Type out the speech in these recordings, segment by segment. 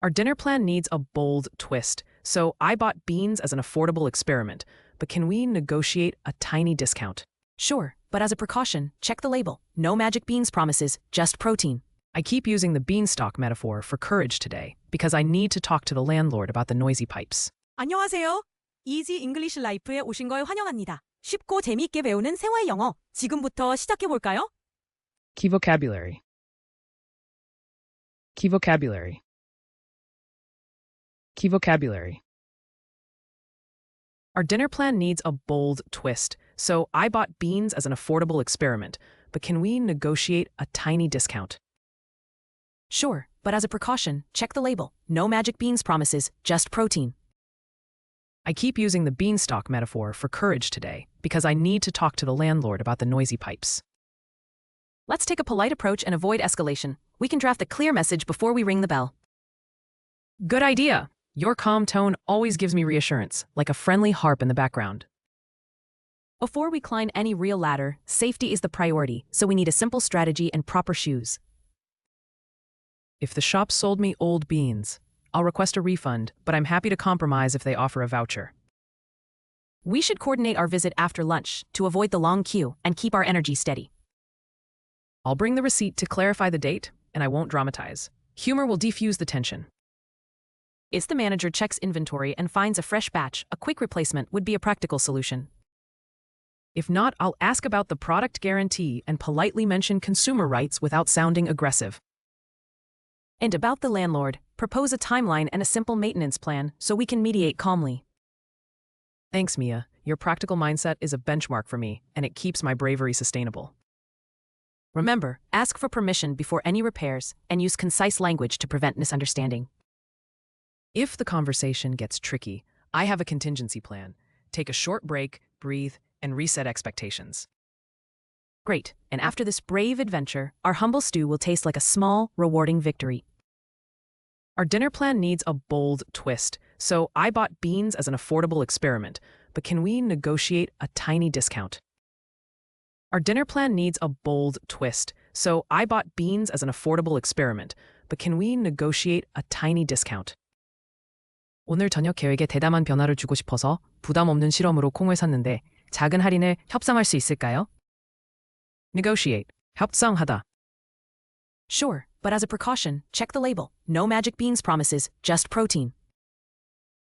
Our dinner plan needs a bold twist, so I bought beans as an affordable experiment, but can we negotiate a tiny discount? Sure, but as a precaution, check the label. No magic beans promises, just protein. I keep using the beanstalk metaphor for courage today because I need to talk to the landlord about the noisy pipes. 안녕하세요. Easy English Life에 오신 걸 환영합니다. 쉽고 재미있게 배우는 생활 영어. 지금부터 시작해 볼까요? Key vocabulary. Key vocabulary. Key vocabulary. Our dinner plan needs a bold twist, so I bought beans as an affordable experiment, but can we negotiate a tiny discount? Sure, but as a precaution, check the label. No magic beans promises, just protein. I keep using the beanstalk metaphor for courage today because I need to talk to the landlord about the noisy pipes. Let's take a polite approach and avoid escalation. We can draft a clear message before we ring the bell. Good idea! Your calm tone always gives me reassurance, like a friendly harp in the background. Before we climb any real ladder, safety is the priority, so we need a simple strategy and proper shoes. If the shop sold me old beans, I'll request a refund, but I'm happy to compromise if they offer a voucher. We should coordinate our visit after lunch to avoid the long queue and keep our energy steady. I'll bring the receipt to clarify the date, and I won't dramatize. Humor will defuse the tension. If the manager checks inventory and finds a fresh batch, a quick replacement would be a practical solution. If not, I'll ask about the product guarantee and politely mention consumer rights without sounding aggressive. And about the landlord, propose a timeline and a simple maintenance plan so we can mediate calmly. Thanks, Mia. Your practical mindset is a benchmark for me, and it keeps my bravery sustainable. Remember, ask for permission before any repairs and use concise language to prevent misunderstanding. If the conversation gets tricky, I have a contingency plan. Take a short break, breathe, and reset expectations. Great, and after this brave adventure, our humble stew will taste like a small, rewarding victory. Our dinner plan needs a bold twist, so I bought beans as an affordable experiment, but can we negotiate a tiny discount? Our dinner plan needs a bold twist, so I bought beans as an affordable experiment, but can we negotiate a tiny discount? 오늘 저녁 계획에 대담한 변화를 주고 싶어서 부담 없는 실험으로 콩을 샀는데 작은 할인을 협상할 수 있을까요? Negotiate. 협상하다. Sure, but as a precaution, check the label. No magic beans promises, just protein.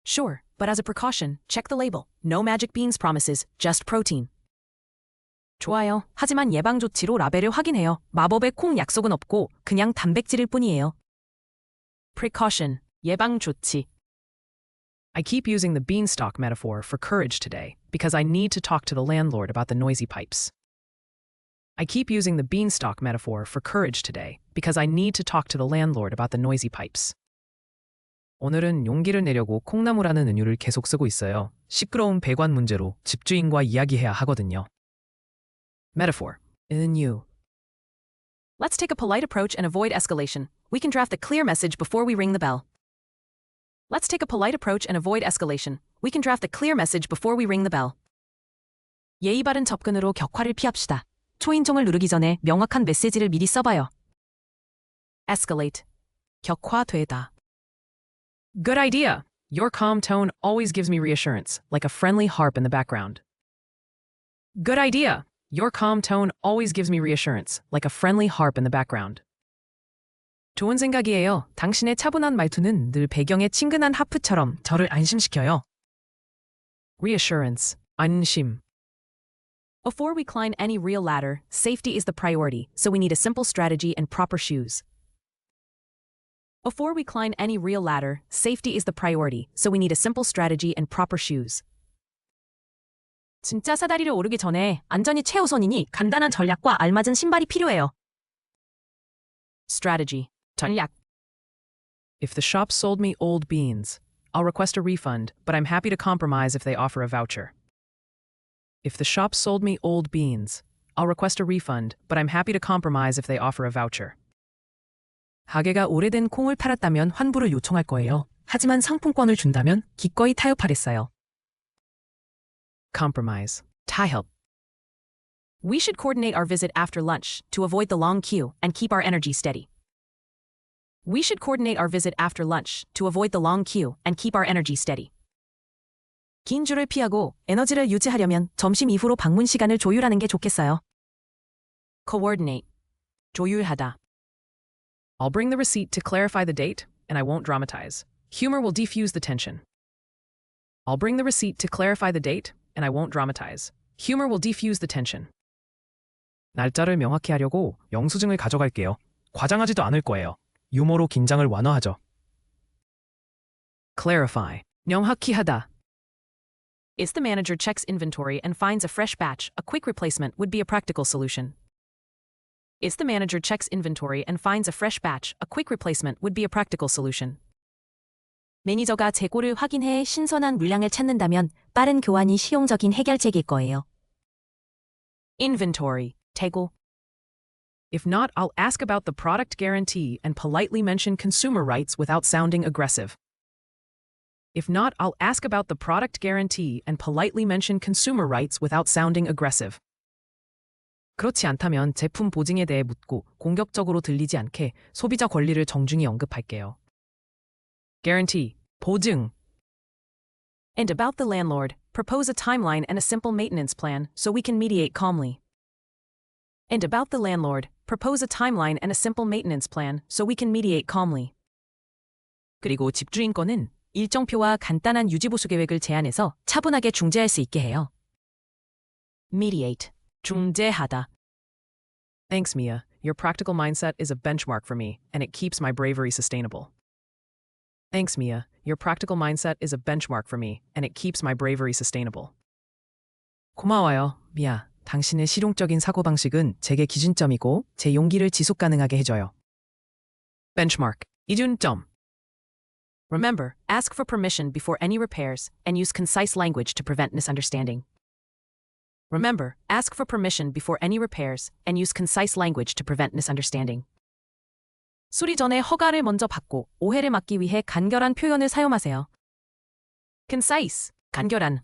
Sure, but as a precaution, check the label. No magic beans promises, just protein. 좋아요. 하지만 예방 조치로 라벨을 확인해요. 마법의 콩 약속은 없고 그냥 단백질일 뿐이에요. Precaution. 예방 조치. I keep using the beanstalk metaphor for courage today because I need to talk to the landlord about the noisy pipes. I keep using the beanstalk metaphor for courage today because I need to talk to the landlord about the noisy pipes. 오늘은 용기를 내려고 콩나물하는 은유를 계속 쓰고 있어요. 시끄러운 배관 문제로 집주인과 이야기해야 하거든요. Metaphor. 은유. Let's take a polite approach and avoid escalation. We can draft a clear message before we ring the bell. Let's take a polite approach and avoid escalation. We can draft a clear message before we ring the bell. 예의 바른 접근으로 격화를 피합시다. 초인종을 누르기 전에 명확한 메시지를 미리 써봐요. Escalate. 격화되다. Good idea! Your calm tone always gives me reassurance, like a friendly harp in the background. Good idea! Your calm tone always gives me reassurance, like a friendly harp in the background. 좋은 생각이에요. 당신의 차분한 말투는 늘 배경의 친근한 하프처럼 저를 안심시켜요. Reassurance. 안심. Before we climb any real ladder, safety is the priority, so we need a simple strategy and proper shoes. Before we climb any real ladder, safety is the priority, so we need a simple strategy and proper shoes. 진짜 사다리를 오르기 전에 안전이 최우선이니 간단한 전략과 알맞은 신발이 필요해요. Strategy. 전략. If the shop sold me old beans, I'll request a refund, but I'm happy to compromise if they offer a voucher. If the shop sold me old beans, I'll request a refund, but I'm happy to compromise if they offer a voucher. 가게가 오래된 콩을 팔았다면 환불을 요청할 거예요. 하지만 상품권을 준다면 기꺼이 타협하겠어요. Compromise. 타협. We should coordinate our visit after lunch to avoid the long queue and keep our energy steady. We should coordinate our visit after lunch to avoid the long queue and keep our energy steady. 긴 줄을 피하고 에너지를 유지하려면 점심 이후로 방문 시간을 조율하는 게 좋겠어요. Coordinate. 조율하다. I'll bring the receipt to clarify the date, and I won't dramatize. Humor will defuse the tension. I'll bring the receipt to clarify the date, and I won't dramatize. Humor will defuse the tension. 날짜를 명확히 하려고 영수증을 가져갈게요. 과장하지도 않을 거예요. 유머로 긴장을 완화하죠. Clarify. 명확히 하다. If the manager checks inventory and finds a fresh batch, a quick replacement would be a practical solution. If the manager checks inventory and finds a fresh batch, a quick replacement would be a practical solution. 매니저가 재고를 확인해 신선한 물량을 찾는다면 빠른 교환이 실용적인 해결책일 거예요. Inventory, 재고. If not, I'll ask about the product guarantee and politely mention consumer rights without sounding aggressive. If not, I'll ask about the product guarantee and politely mention consumer rights without sounding aggressive. 그렇지 않다면 제품 보증에 대해 묻고 공격적으로 들리지 않게 소비자 권리를 정중히 언급할게요. Guarantee. 보증. And about the landlord, propose a timeline and a simple maintenance plan so we can mediate calmly. And about the landlord, propose a timeline and a simple maintenance plan so we can mediate calmly. 그리고 집주인권은 일정표와 간단한 유지보수 계획을 제안해서 차분하게 중재할 수 있게 해요. Mediate. 중재하다. Thanks, Mia. Your practical mindset is a benchmark for me, and it keeps my bravery sustainable. Thanks, Mia. Your practical mindset is a benchmark for me, and it keeps my bravery sustainable. 고마워요, 미아. 당신의 실용적인 사고방식은 제게 기준점이고 제 용기를 지속 가능하게 해줘요. Benchmark. 기준점. Remember, ask for permission before any repairs and use concise language to prevent misunderstanding. Remember, ask for permission before any repairs and use concise language to prevent misunderstanding. 수리 전에 허가를 먼저 받고 오해를 막기 위해 간결한 표현을 사용하세요. Concise, 간결한.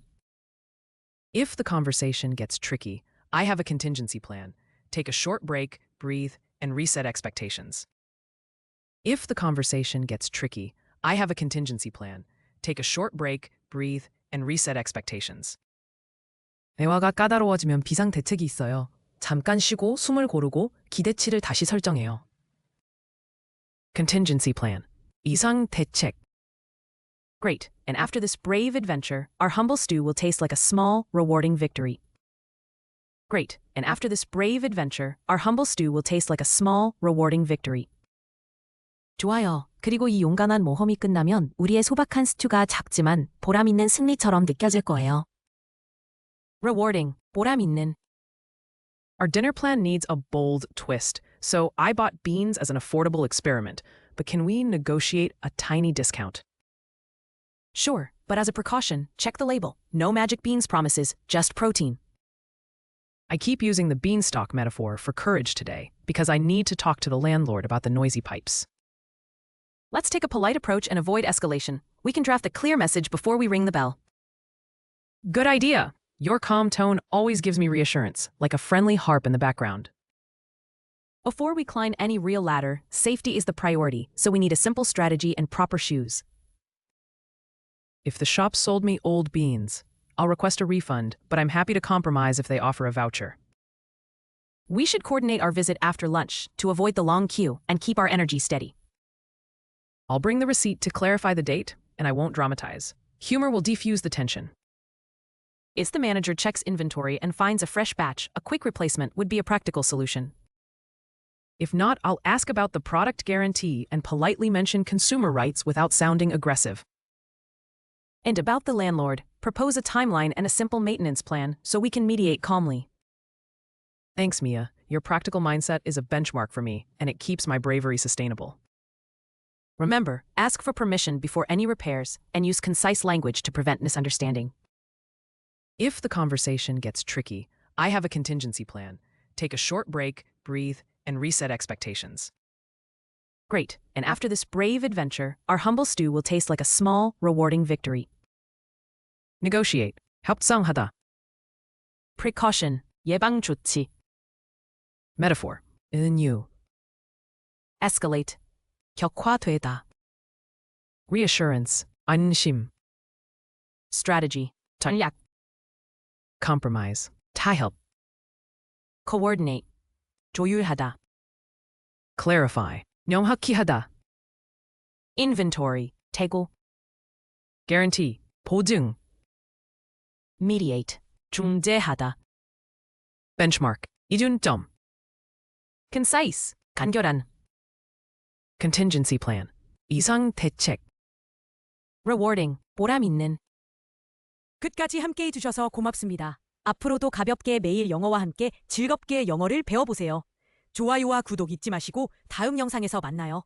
If the conversation gets tricky, I have a contingency plan. Take a short break, breathe, and reset expectations. If the conversation gets tricky, I have a contingency plan. Take a short break, breathe, and reset expectations. 대화가 까다로워지면 비상 대책이 있어요. 잠깐 쉬고 숨을 고르고 기대치를 다시 설정해요. Contingency plan. 이상 대책. Great, and after this brave adventure, our humble stew will taste like a small, rewarding victory. Great, and after this brave adventure, our humble stew will taste like a small, rewarding victory. 좋아요. 그리고 이 용감한 모험이 끝나면 우리의 소박한 스튜가 작지만 보람 있는 승리처럼 느껴질 거예요. Rewarding, 보람 있는. Our dinner plan needs a bold twist, so I bought beans as an affordable experiment, but can we negotiate a tiny discount? Sure, but as a precaution, check the label. No magic beans promises, just protein. I keep using the beanstalk metaphor for courage today because I need to talk to the landlord about the noisy pipes. Let's take a polite approach and avoid escalation. We can draft a clear message before we ring the bell. Good idea! Your calm tone always gives me reassurance, like a friendly harp in the background. Before we climb any real ladder, safety is the priority, so we need a simple strategy and proper shoes. If the shop sold me old beans, I'll request a refund, but I'm happy to compromise if they offer a voucher. We should coordinate our visit after lunch to avoid the long queue and keep our energy steady. I'll bring the receipt to clarify the date, and I won't dramatize. Humor will defuse the tension. If the manager checks inventory and finds a fresh batch, a quick replacement would be a practical solution. If not, I'll ask about the product guarantee and politely mention consumer rights without sounding aggressive. And about the landlord, propose a timeline and a simple maintenance plan so we can mediate calmly. Thanks, Mia. Your practical mindset is a benchmark for me, and it keeps my bravery sustainable. Remember, ask for permission before any repairs and use concise language to prevent misunderstanding. If the conversation gets tricky, I have a contingency plan. Take a short break, breathe, and reset expectations. Great, and after this brave adventure, our humble stew will taste like a small, rewarding victory. Negotiate. 협상하다. Precaution, 예방 조치. Metaphor. In you. Escalate, 격화되다. reassurance, 안심, strategy, 전략. compromise, 타협, coordinate, 조율하다. clarify, 명확히 하다, inventory, 태고. guarantee, 보증, mediate, 중재하다. benchmark, 기준점, concise, 간결한. contingency plan, 이상 대책. rewarding, 보람 있는. 끝까지 함께 해주셔서 고맙습니다. 앞으로도 가볍게 매일 영어와 함께 즐겁게 영어를 배워보세요. 좋아요와 구독 잊지 마시고 다음 영상에서 만나요.